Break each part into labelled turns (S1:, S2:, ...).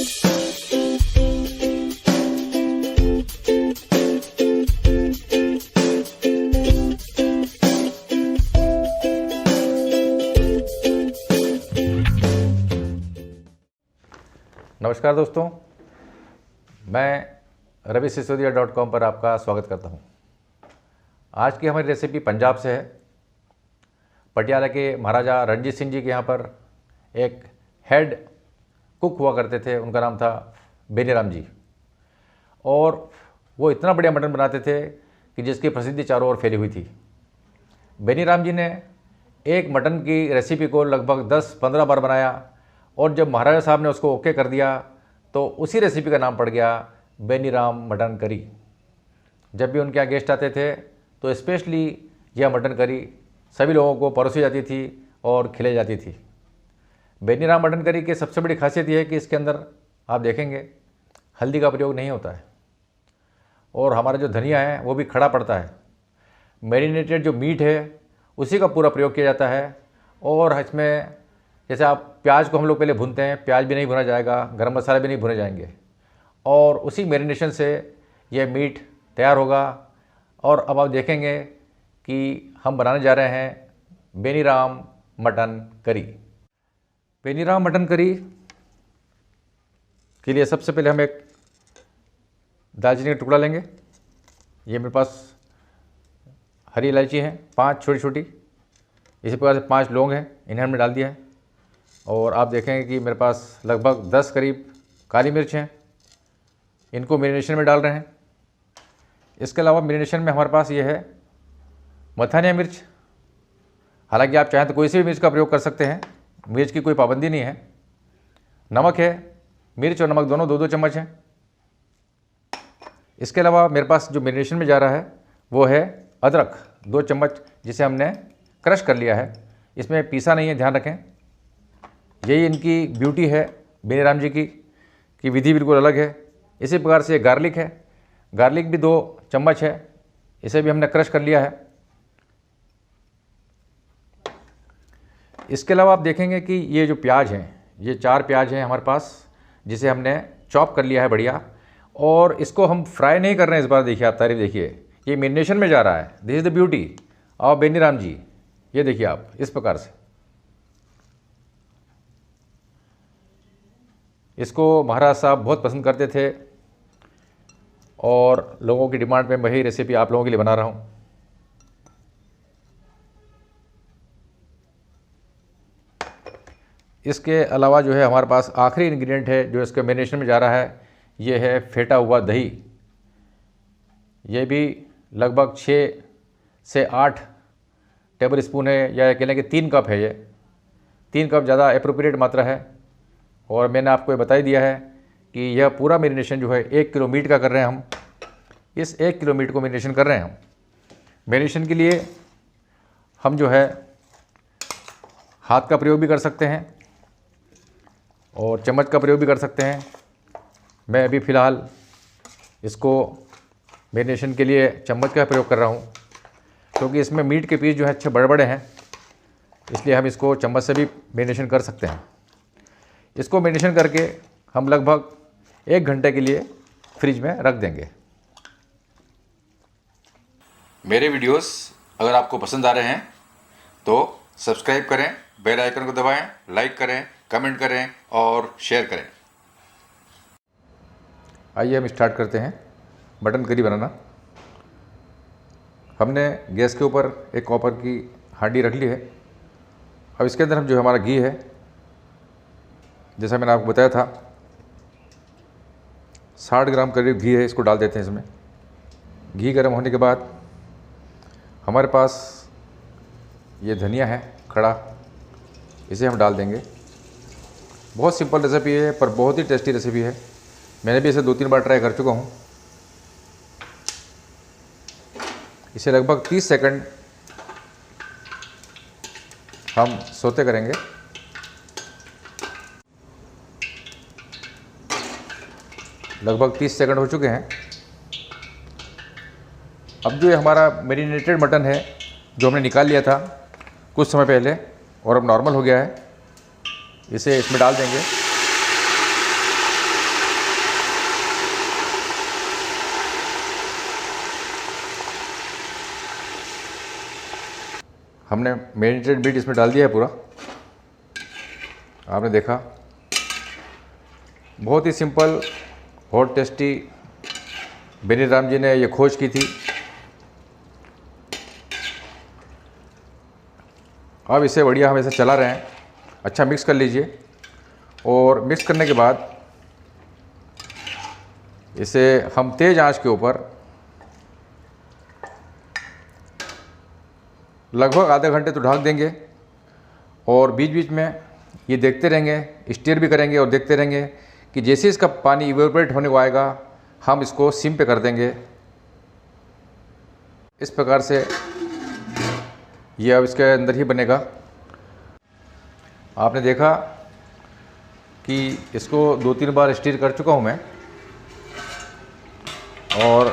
S1: नमस्कार दोस्तों, मैं ravissisodia.com पर आपका स्वागत करता हूं। आज की हमारी रेसिपी पंजाब से है। पटियाला के महाराजा रणजीत सिंह जी के यहाँ पर एक हेड कुक हुआ करते थे, उनका नाम था बेनीराम जी। और वो इतना बढ़िया मटन बनाते थे कि जिसकी प्रसिद्धि चारों ओर फैली हुई थी। बेनीराम जी ने एक मटन की रेसिपी को लगभग 10-15 बार बनाया और जब महाराजा साहब ने उसको ओके कर दिया तो उसी रेसिपी का नाम पड़ गया बेनीराम मटन करी। जब भी उनके यहाँ गेस्ट आते थे तो स्पेशली यह मटन करी सभी लोगों को परोसी जाती थी और खिलाई जाती थी। बेनीराम मटन करी की सबसे बड़ी खासियत यह है कि इसके अंदर आप देखेंगे हल्दी का प्रयोग नहीं होता है और हमारा जो धनिया है वो भी खड़ा पड़ता है। मैरिनेटेड जो मीट है उसी का पूरा प्रयोग किया जाता है। और इसमें जैसे आप प्याज को हम लोग पहले भूनते हैं, प्याज भी नहीं भुना जाएगा, गरम मसाले भी नहीं भुने जाएंगे और उसी मैरिनेशन से ये मीट तैयार होगा। और अब आप देखेंगे कि हम बनाने जा रहे हैं Beniram mutton curry. Beniram mutton curry के लिए सबसे पहले हम एक दालचीनी का टुकड़ा लेंगे। ये मेरे पास हरी इलायची है 5 छोटी छोटी, इसी प्रकार से 5 लौंग हैं, इन्हें हमने डाल दिया है। और आप देखेंगे कि मेरे पास लगभग 10 करीब काली मिर्च हैं, इनको मैरिनेशन में डाल रहे हैं। इसके अलावा मैरिनेशन में हमारे पास ये है मथानिया मिर्च। हालांकि आप चाहें तो कोई सी भी मिर्च का प्रयोग कर सकते हैं, मिर्च की कोई पाबंदी नहीं है। नमक है, मिर्च और नमक दोनों 2-2 चम्मच हैं। इसके अलावा मेरे पास जो मैरिनेशन में जा रहा है वो है अदरक 2 चम्मच, जिसे हमने क्रश कर लिया है। इसमें पीसा नहीं है, ध्यान रखें। यही इनकी ब्यूटी है बेनीराम जी की कि विधि बिल्कुल अलग है। इसी प्रकार से गार्लिक है, गार्लिक भी 2 चम्मच है, इसे भी हमने क्रश कर लिया है। इसके अलावा आप देखेंगे कि ये जो प्याज हैं, ये 4 प्याज हैं हमारे पास, जिसे हमने चॉप कर लिया है बढ़िया। और इसको हम फ्राई नहीं कर रहे हैं इस बार। देखिए आप तारीफ देखिए, ये मैरिनेशन में जा रहा है। This is the beauty of Beniram ji. ये देखिए आप इस प्रकार से। इसको महाराज साहब बहुत पसंद करते थे और लोगों की डिमांड पे वही रेसिपी आप लोगों के लिए बना रहा हूँ। इसके अलावा जो है हमारे पास आखिरी इंग्रेडिएंट है जो इसके मैरिनेशन में जा रहा है, ये है फेटा हुआ दही। ये भी लगभग 6 से 8 टेबल स्पून है, या कह लें कि 3 कप है। ये 3 कप ज़्यादा एप्रोप्रिएट मात्रा है। और मैंने आपको ये बता ही दिया है कि यह पूरा मैरिनेशन जो है 1 किलो मीट का कर रहे हैं हम। इस 1 किलो मीट को मैरिनेशन कर रहे हैं हम। मैरिनेशन के लिए हम जो है हाथ का प्रयोग भी कर सकते हैं और चम्मच का प्रयोग भी कर सकते हैं। मैं अभी फ़िलहाल इसको मैरिनेशन के लिए चम्मच का प्रयोग कर रहा हूँ, क्योंकि इसमें मीट के पीस जो है अच्छे बड़े बड़े हैं, इसलिए हम इसको चम्मच से भी मैरिनेशन कर सकते हैं। इसको मैरिनेशन करके हम लगभग 1 घंटे के लिए फ्रिज में रख देंगे।
S2: मेरे वीडियोस अगर आपको पसंद आ रहे हैं तो सब्सक्राइब करें, बेल आइकन को दबाएं, लाइक करें, कमेंट करें और शेयर करें।
S1: आइए हम स्टार्ट करते हैं मटन करी बनाना। हमने गैस के ऊपर एक कॉपर की हांडी रख ली है। अब इसके अंदर हम जो हमारा घी है, जैसा मैंने आपको बताया था 60 ग्राम करीब घी है, इसको डाल देते हैं इसमें। घी गर्म होने के बाद हमारे पास ये धनिया है खड़ा, इसे हम डाल देंगे। बहुत सिंपल रेसिपी है पर बहुत ही टेस्टी रेसिपी है। मैंने भी इसे 2-3 बार ट्राई कर चुका हूँ। इसे लगभग 30 सेकंड हम सोते करेंगे। लगभग 30 सेकंड हो चुके हैं। अब जो ये हमारा मैरिनेटेड मटन है जो हमने निकाल लिया था कुछ समय पहले और अब नॉर्मल हो गया है, इसे इसमें डाल देंगे। हमने मैरिनेटेड मीट इसमें डाल दिया है पूरा। आपने देखा, बहुत ही सिंपल, बहुत टेस्टी बेनी राम जी ने ये खोज की थी। अब इसे बढ़िया हम ऐसे चला रहे हैं, अच्छा मिक्स कर लीजिए। और मिक्स करने के बाद इसे हम तेज़ आंच के ऊपर लगभग आधे घंटे तो ढक देंगे और बीच बीच में ये देखते रहेंगे, स्टीयर भी करेंगे और देखते रहेंगे कि जैसे इसका पानी इवेपोरेट होने को आएगा हम इसको सिम पे कर देंगे। इस प्रकार से ये अब इसके अंदर ही बनेगा। आपने देखा कि इसको 2-3 बार स्टीर कर चुका हूँ मैं और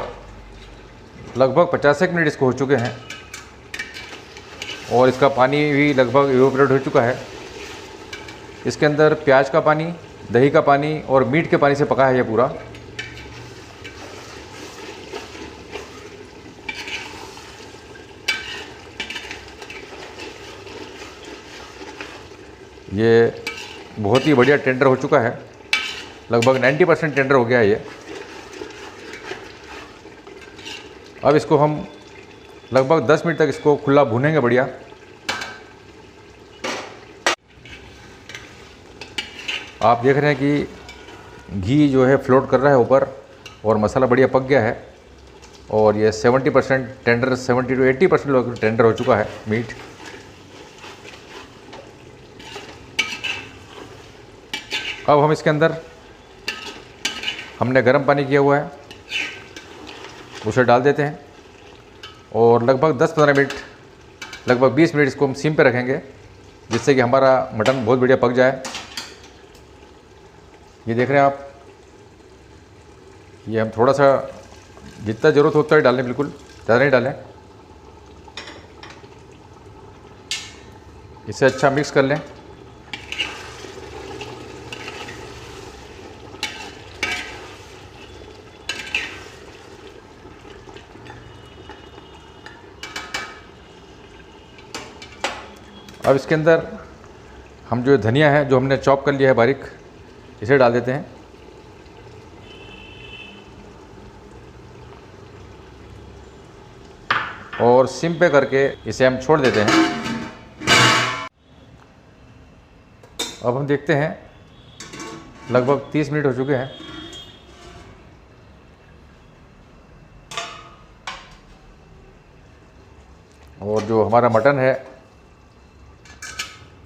S1: लगभग 50 मिनट इसको हो चुके हैं और इसका पानी भी लगभग इवेपोरेट हो चुका है। इसके अंदर प्याज का पानी, दही का पानी और मीट के पानी से पका है ये पूरा। ये बहुत ही बढ़िया टेंडर हो चुका है, लगभग 90% टेंडर हो गया है ये। अब इसको हम लगभग 10 मिनट तक इसको खुला भूनेंगे बढ़िया। आप देख रहे हैं कि घी जो है फ्लोट कर रहा है ऊपर और मसाला बढ़िया पक गया है और ये 70% टेंडर, 70 to 80% टेंडर हो चुका है मीट। अब हम इसके अंदर हमने गर्म पानी किया हुआ है उसे डाल देते हैं और लगभग 10-15 मिनट, लगभग 20 मिनट इसको हम सिम पे रखेंगे जिससे कि हमारा मटन बहुत बढ़िया पक जाए। ये देख रहे हैं आप, ये हम थोड़ा सा जितना ज़रूरत होता है डालें, बिल्कुल ज़्यादा नहीं डालें। इसे अच्छा मिक्स कर लें। अब इसके अंदर हम जो धनिया है जो हमने चॉप कर लिया है बारीक, इसे डाल देते हैं। और सिम पे करके इसे हम छोड़ देते हैं। अब हम देखते हैं लगभग 30 मिनट हो चुके हैं और जो हमारा मटन है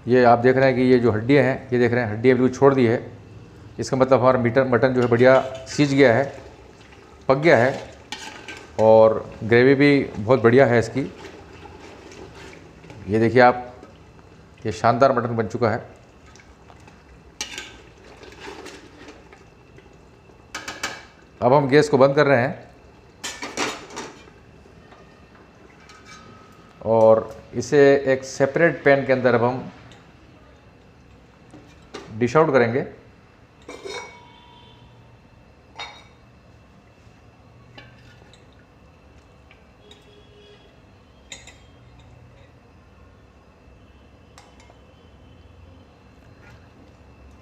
S1: ये आप देख रहे हैं कि ये जो हड्डियाँ हैं, ये देख रहे हैं हड्डियाँ बिल्कुल छोड़ दी है। इसका मतलब हमारा मटन जो है बढ़िया सीज गया है, पक गया है और ग्रेवी भी बहुत बढ़िया है इसकी। ये देखिए आप, ये शानदार मटन बन चुका है। अब हम गैस को बंद कर रहे हैं और इसे एक सेपरेट पैन के अंदर अब हम डिश आउट करेंगे।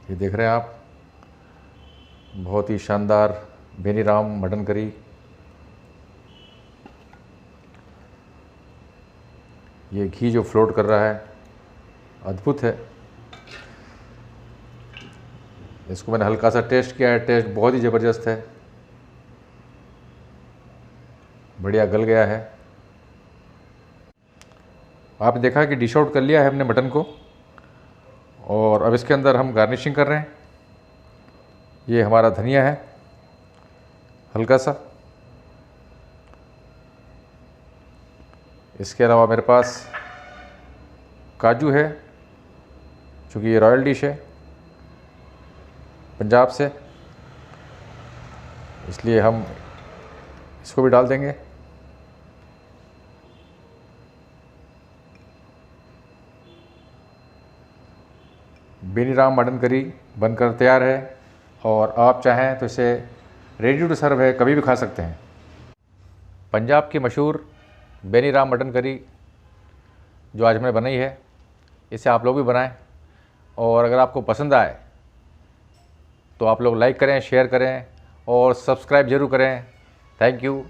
S1: ये देख रहे हैं आप, बहुत ही शानदार बेनी राम मटन करी। ये घी जो फ्लोट कर रहा है अद्भुत है। इसको मैंने हल्का सा टेस्ट किया है, टेस्ट बहुत ही ज़बरदस्त है, बढ़िया गल गया है। आपने देखा कि डिश आउट कर लिया है हमने मटन को और अब इसके अंदर हम गार्निशिंग कर रहे हैं। ये हमारा धनिया है हल्का सा, इसके अलावा मेरे पास काजू है, चूँकि ये रॉयल डिश है पंजाब से, इसलिए हम इसको भी डाल देंगे। बेनी राम मटन करी बनकर तैयार है और आप चाहें तो इसे रेडी टू सर्व है, कभी भी खा सकते हैं। पंजाब की मशहूर बेनी राम मटन करी जो आज मैंने बनाई है, इसे आप लोग भी बनाएं। और अगर आपको पसंद आए तो आप लोग लाइक करें, शेयर करें और सब्सक्राइब ज़रूर करें। Thank you.